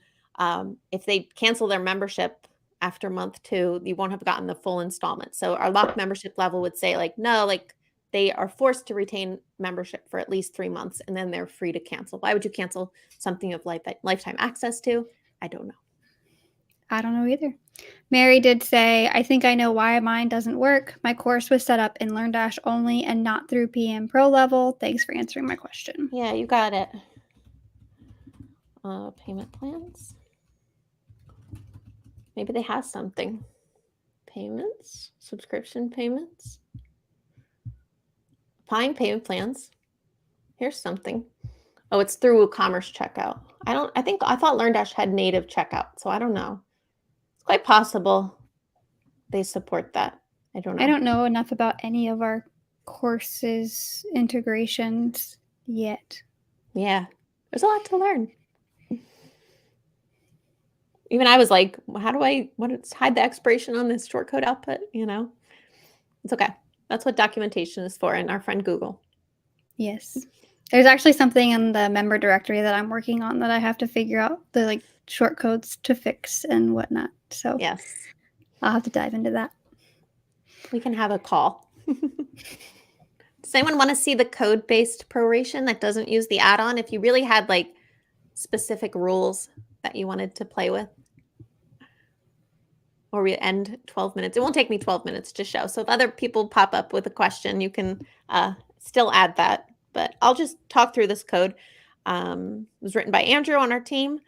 if they cancel their membership after month 2, you won't have gotten the full installment. So our lock membership level would say like, no, like they are forced to retain membership for at least 3 months, and then they're free to cancel. Why would you cancel something of lifetime access to? I don't know. I don't know either. Mary did say, I think I know why mine doesn't work. My course was set up in LearnDash only and not through PM Pro level. Thanks for answering my question. Yeah, you got it. Payment plans. Maybe they have something. Payments, subscription payments. Applying payment plans. Here's something. Oh, it's through WooCommerce checkout. I thought LearnDash had native checkout, so I don't know. It's quite possible they support that. I don't know. I don't know enough about any of our courses integrations yet. Yeah, there's a lot to learn. Even I was like, how do I hide the expiration on this short code output? You know, it's okay. That's what documentation is for, and our friend Google. Yes. There's actually something in the member directory that I'm working on that I have to figure out the short codes to fix and whatnot. So yes, I'll have to dive into that. We can have a call. Does anyone want to see the code-based proration that doesn't use the add-on? If you really had specific rules that you wanted to play with, or we end 12 minutes. It won't take me 12 minutes to show. So if other people pop up with a question, you can still add that. But I'll just talk through this code. It was written by Andrew on our team.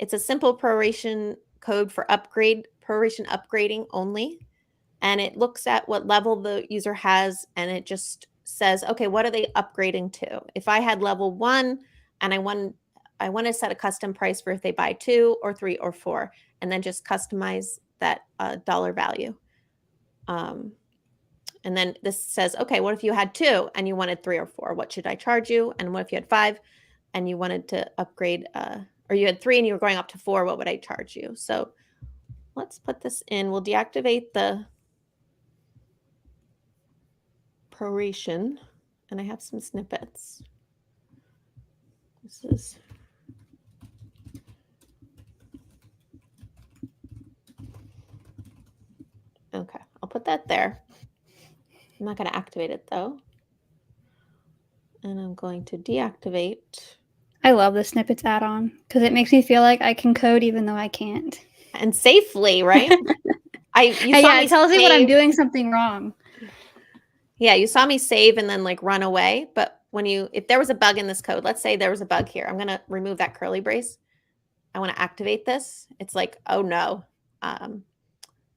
It's a simple proration code for proration upgrading only. And it looks at what level the user has, and it just says, okay, what are they upgrading to? If I had level 1 and I want to set a custom price for if they buy 2 or 3 or 4, and then just customize that dollar value. And then this says, okay, what if you had 2 and you wanted 3 or 4? What should I charge you? And what if you had 5 and you wanted to upgrade, or you had 3 and you were going up to 4, what would I charge you? So let's put this in. We'll deactivate the proration, and I have some snippets. This is okay. I'll put that there. I'm not going to activate it though. And I'm going to deactivate. I love the snippets add-on because it makes me feel like I can code even though I can't. And safely, right? It tells me when I'm doing something wrong. Yeah, you saw me save and then run away. But if there was a bug in this code, let's say there was a bug here. I'm going to remove that curly brace. I want to activate this. It's like, oh no,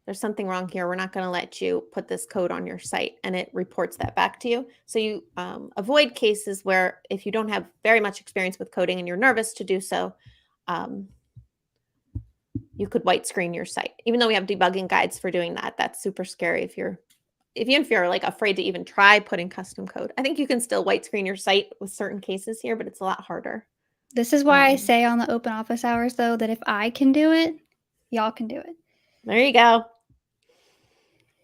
there's something wrong here. We're not going to let you put this code on your site, and it reports that back to you. So you avoid cases where if you don't have very much experience with coding and you're nervous to do so, you could white screen your site. Even though we have debugging guides for doing that, that's super scary if you're even if you're like afraid to even try putting custom code, I think you can still white screen your site with certain cases here, but it's a lot harder. This is why I say on the open office hours, though, that if I can do it, y'all can do it. There you go.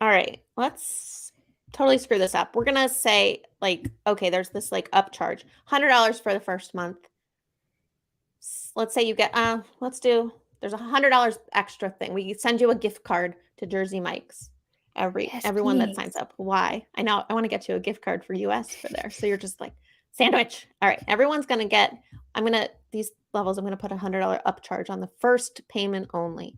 All right, let's totally screw this up. We're going to say like, okay, there's this like upcharge, $100 for the first month. Let's say you get, there's a $100 extra thing. We send you a gift card to Jersey Mike's. Everyone that signs up. Why? I know I want to get you a gift card for US for there. So you're just like sandwich. All right. Everyone's going to get, these levels, I'm going to put a $100 upcharge on the first payment only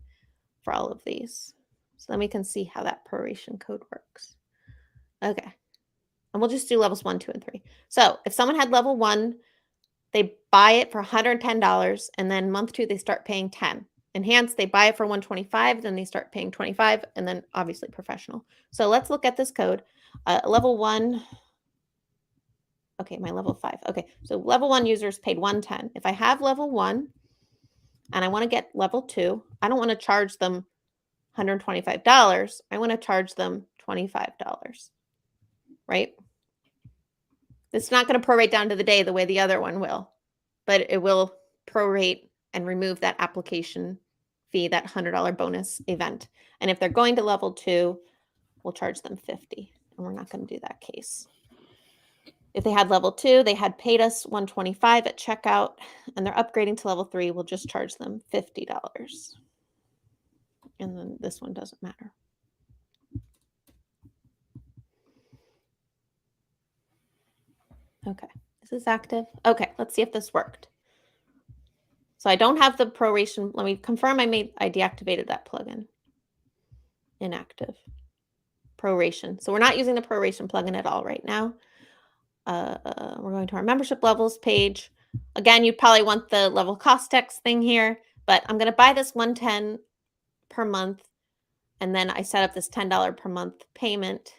for all of these. So then we can see how that proration code works. Okay. And we'll just do levels 1, 2, and 3. So if someone had level 1, they buy it for $110, and then month 2, they start paying 10. Enhanced, they buy it for $125, then they start paying $25, and then obviously professional. So let's look at this code. Level 1, okay, my level 5. Okay, so level 1 users paid $110. If I have level 1 and I want to get level 2, I don't want to charge them $125. I want to charge them $25, right? It's not going to prorate down to the day the way the other one will, but it will prorate and remove that application fee, that $100 bonus event. And if they're going to level 2, we'll charge them $50, and we're not going to do that case. If they had level 2, they had paid us $125 at checkout, and they're upgrading to level 3, we'll just charge them $50. And then this one doesn't matter. Okay, this is active. Okay, let's see if this worked. So I don't have the proration. Let me confirm I deactivated that plugin. Inactive. Proration. So we're not using the proration plugin at all right now. We're going to our membership levels page. Again, you probably want the level cost text thing here, but I'm going to buy this $110 per month, and then I set up this $10 per month payment.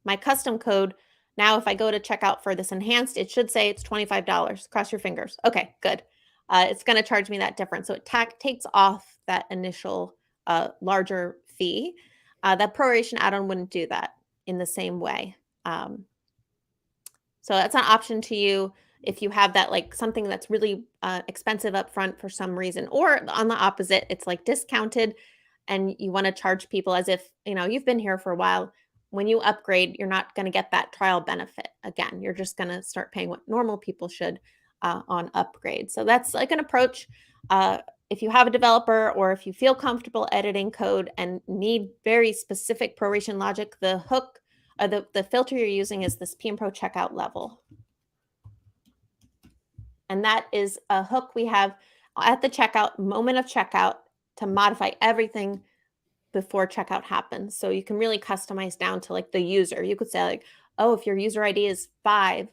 My custom code, now if I go to checkout for this enhanced, it should say it's $25. Cross your fingers. Okay, good. It's going to charge me that difference. So it takes off that initial larger fee. That proration add-on wouldn't do that in the same way. So that's an option to you if you have that, like something that's really expensive up front for some reason, or on the opposite, it's like discounted and you want to charge people as if, you've been here for a while. When you upgrade, you're not going to get that trial benefit again. You're just going to start paying what normal people should on upgrade. So that's like an approach. If you have a developer or if you feel comfortable editing code and need very specific proration logic, the hook or the filter you're using is this PMPro checkout level. And that is a hook we have at the checkout, moment of checkout, to modify everything before checkout happens. So you can really customize down to like the user. You could say like, oh, if your user ID is 5,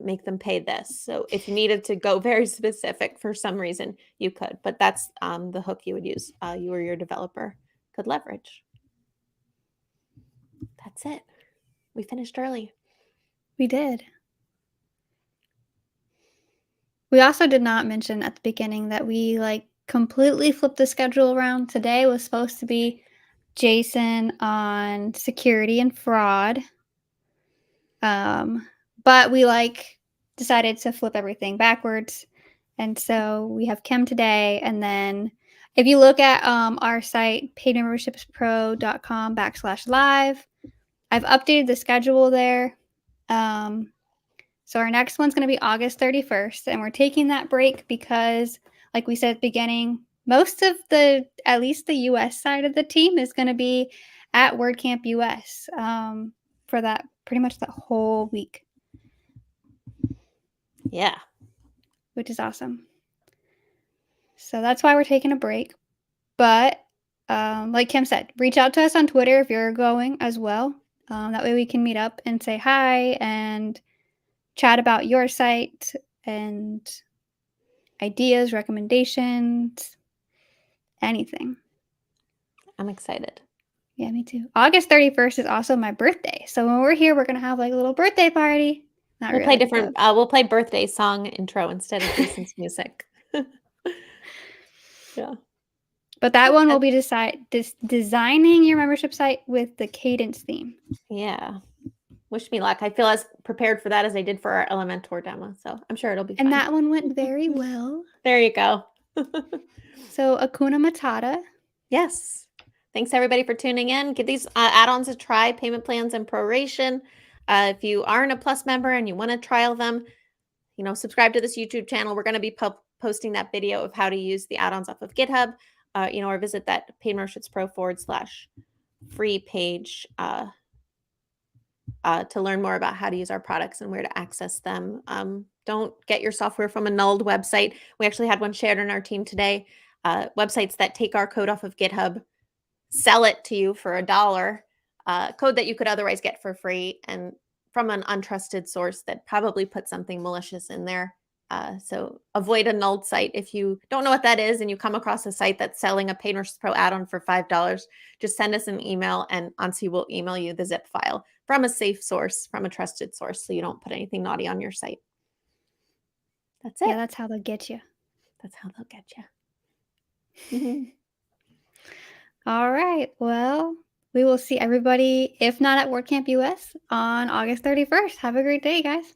make them pay this. So if you needed to go very specific for some reason, you could, but that's the hook you would use. You or your developer could leverage. That's it. We finished early. We did. We also did not mention at the beginning that we completely flipped the schedule around. Today was supposed to be Jason on security and fraud. But we decided to flip everything backwards. And so we have Kim today. And then if you look at our site, paidmembershipspro.com/live, I've updated the schedule there. So our next one's going to be August 31st. And we're taking that break because, like we said at the beginning, most of at least the US side of the team is going to be at WordCamp US for that pretty much that whole week. Yeah. Which is awesome. So that's why we're taking a break. But like Kim said, reach out to us on Twitter if you're going as well. That way we can meet up and say hi and chat about your site and ideas, recommendations, anything. I'm excited. Yeah, me too. August 31st is also my birthday. So when we're here, we're going to have a little birthday party. We'll play different. We'll play birthday song intro instead of Jason's music. Yeah. But that one will be designing your membership site with the Cadence theme. Yeah. Wish me luck. I feel as prepared for that as I did for our Elementor demo. So I'm sure it'll be fun. And that one went very well. There you go. So Akuna Matata. Yes. Thanks everybody for tuning in. Give these add-ons a try, payment plans and proration. If you aren't a Plus member and you want to trial them, subscribe to this YouTube channel. We're going to be posting that video of how to use the add-ons off of GitHub, or visit that Paid Memberships Pro /free page to learn more about how to use our products and where to access them. Don't get your software from a nulled website. We actually had one shared in our team today. Websites that take our code off of GitHub, sell it to you for $1, code that you could otherwise get for free, and from an untrusted source that probably put something malicious in there. So avoid a nulled site. If you don't know what that is and you come across a site that's selling a Paid Memberships Pro add-on for $5, just send us an email and Ansi will email you the zip file from a safe source, from a trusted source, so you don't put anything naughty on your site. That's it. Yeah, that's how they'll get you. That's how they'll get you. All right. Well, we will see everybody, if not at WordCamp US, on August 31st. Have a great day, guys.